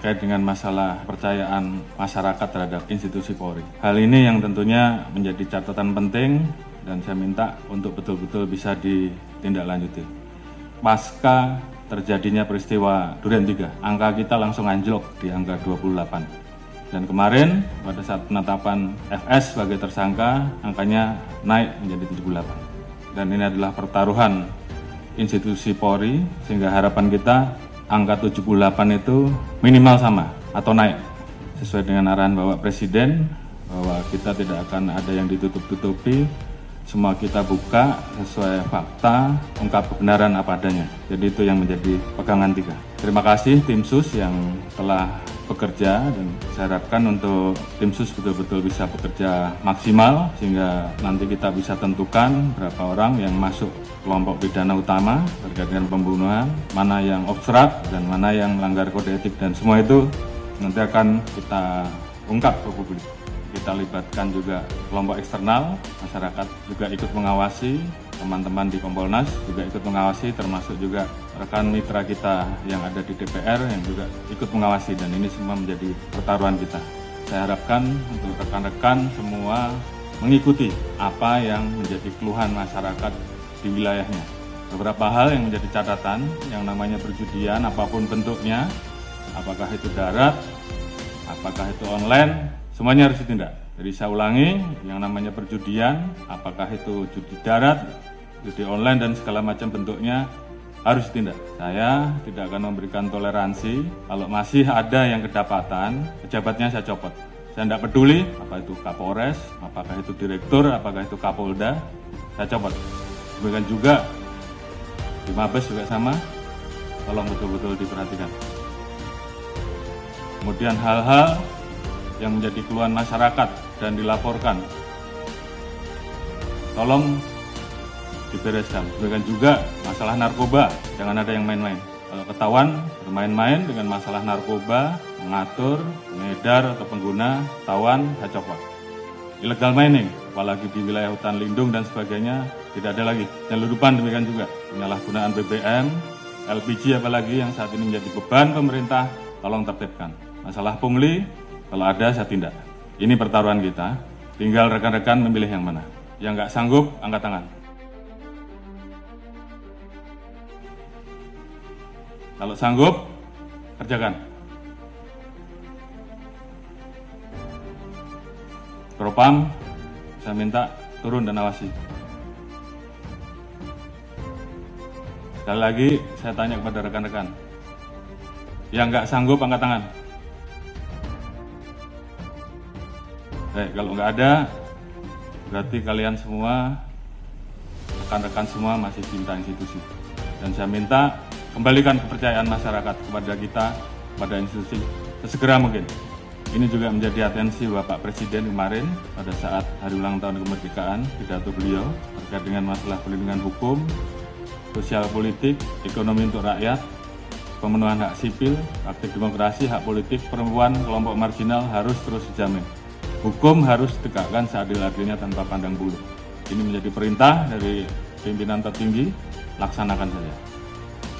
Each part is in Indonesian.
terkait dengan masalah kepercayaan masyarakat terhadap institusi Polri. Hal ini yang tentunya menjadi catatan penting dan saya minta untuk betul-betul bisa ditindaklanjuti. Pasca terjadinya peristiwa Duren 3, angka kita langsung anjlok di angka 28. Dan kemarin pada saat penetapan FS sebagai tersangka, angkanya naik menjadi 78. Dan ini adalah pertaruhan institusi Polri, sehingga harapan kita angka 78 itu minimal sama atau naik. Sesuai dengan arahan Bapak Presiden, bahwa kita tidak akan ada yang ditutup-tutupi, semua kita buka sesuai fakta, ungkap kebenaran apa adanya. Jadi itu yang menjadi pegangan 3. Terima kasih tim sus yang telah bekerja, dan saya harapkan untuk tim sus betul-betul bisa bekerja maksimal sehingga nanti kita bisa tentukan berapa orang yang masuk kelompok pidana utama terkait dengan pembunuhan, mana yang obstrak dan mana yang melanggar kode etik, dan semua itu nanti akan kita ungkap ke publik. Kita libatkan juga kelompok eksternal, masyarakat juga ikut mengawasi, teman-teman di Kompolnas juga ikut mengawasi, termasuk juga rekan mitra kita yang ada di DPR yang juga ikut mengawasi, dan ini semua menjadi pertaruhan kita. Saya harapkan untuk rekan-rekan semua mengikuti apa yang menjadi keluhan masyarakat di wilayahnya. Beberapa hal yang menjadi catatan, yang namanya perjudian apapun bentuknya, apakah itu darat, apakah itu online, semuanya harus ditindak. Jadi saya ulangi, yang namanya perjudian, apakah itu judi darat, judi online dan segala macam bentuknya harus ditindak. Saya tidak akan memberikan toleransi. Kalau masih ada yang kedapatan, pejabatnya saya copot. Saya tidak peduli apa itu Kapolres, apakah itu direktur, apakah itu Kapolda, saya copot. Demikian juga di Mabes juga sama, tolong betul-betul diperhatikan. Kemudian hal-hal yang menjadi keluhan masyarakat dan dilaporkan, tolong dibereskan. Demikian juga masalah narkoba, jangan ada yang main-main. Kalau ketahuan bermain-main dengan masalah narkoba, mengatur, mengedar atau pengguna, ketahuan, saya copot. Illegal mining, apalagi di wilayah hutan lindung dan sebagainya, tidak ada lagi. Penyeludupan demikian juga, penyalahgunaan BBM, LPG apalagi yang saat ini menjadi beban pemerintah, tolong tertibkan. Masalah pungli, kalau ada saya tindak. Ini pertaruhan kita, tinggal rekan-rekan memilih yang mana. Yang nggak sanggup, angkat tangan. Kalau sanggup, kerjakan. Propam, saya minta turun dan awasi. Sekali lagi, saya tanya kepada rekan-rekan. Yang nggak sanggup, angkat tangan. Kalau nggak ada, berarti kalian semua, rekan-rekan semua masih cinta institusi. Dan saya minta kembalikan kepercayaan masyarakat kepada kita, kepada institusi, sesegera mungkin. Ini juga menjadi atensi Bapak Presiden kemarin pada saat hari ulang tahun kemerdekaan, pidato beliau terkait dengan masalah perlindungan hukum, sosial politik, ekonomi untuk rakyat, pemenuhan hak sipil, aktif demokrasi, hak politik, perempuan, kelompok marginal harus terus dijamin. Hukum harus ditegakkan seadil-adilnya tanpa pandang bulu. Ini menjadi perintah dari pimpinan tertinggi, laksanakan saja.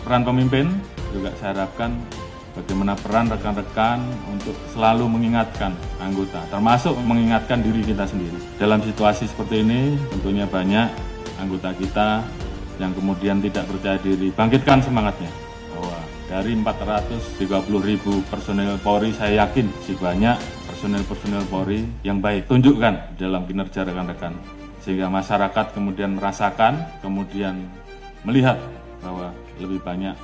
Peran pemimpin juga saya harapkan bagaimana peran rekan-rekan untuk selalu mengingatkan anggota, termasuk mengingatkan diri kita sendiri. Dalam situasi seperti ini, tentunya banyak anggota kita yang kemudian tidak percaya diri. Bangkitkan semangatnya, bahwa dari 430.000 personel Polri, saya yakin masih banyak personel Polri yang baik. Tunjukkan dalam kinerja rekan-rekan, sehingga masyarakat kemudian merasakan, kemudian melihat bahwa lebih banyak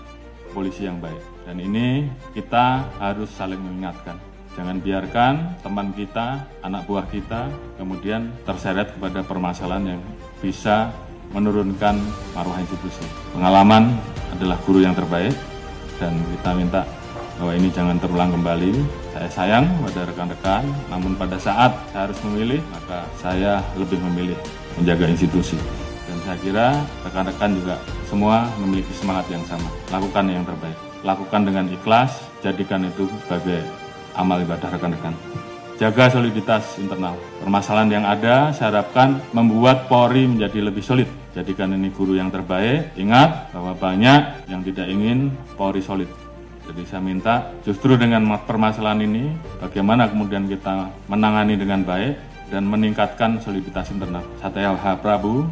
polisi yang baik. Dan ini kita harus saling mengingatkan. Jangan biarkan teman kita, anak buah kita, kemudian terseret kepada permasalahan yang bisa menurunkan marwah institusi. Pengalaman adalah guru yang terbaik, dan kita minta bahwa ini jangan terulang kembali. Saya sayang pada rekan-rekan, namun pada saat saya harus memilih, maka saya lebih memilih menjaga institusi. Dan saya kira rekan-rekan juga semua memiliki semangat yang sama. Lakukan yang terbaik. Lakukan dengan ikhlas, jadikan itu sebagai amal ibadah rekan-rekan. Jaga soliditas internal. Permasalahan yang ada, saya harapkan membuat Polri menjadi lebih solid. Jadikan ini guru yang terbaik. Ingat bahwa banyak yang tidak ingin Polri solid. Jadi saya minta justru dengan permasalahan ini, bagaimana kemudian kita menangani dengan baik dan meningkatkan soliditas internal. Saya Prabu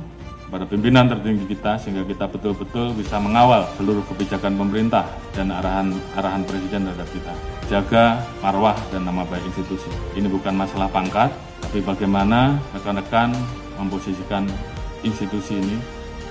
pada pimpinan tertinggi kita sehingga kita betul-betul bisa mengawal seluruh kebijakan pemerintah dan arahan Presiden terhadap kita. Jaga marwah dan nama baik institusi. Ini bukan masalah pangkat, tapi bagaimana rekan-rekan memposisikan institusi ini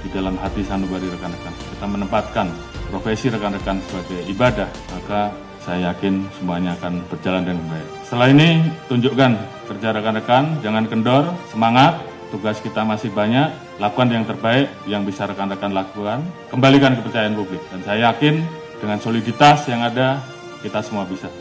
di dalam hati sanubari rekan-rekan. Kita menempatkan profesi rekan-rekan sebagai ibadah, maka saya yakin semuanya akan berjalan dengan baik. Setelah ini, tunjukkan kerja rekan-rekan, jangan kendor, semangat, tugas kita masih banyak, lakukan yang terbaik yang bisa rekan-rekan lakukan, kembalikan kepercayaan publik. Dan saya yakin dengan soliditas yang ada, kita semua bisa.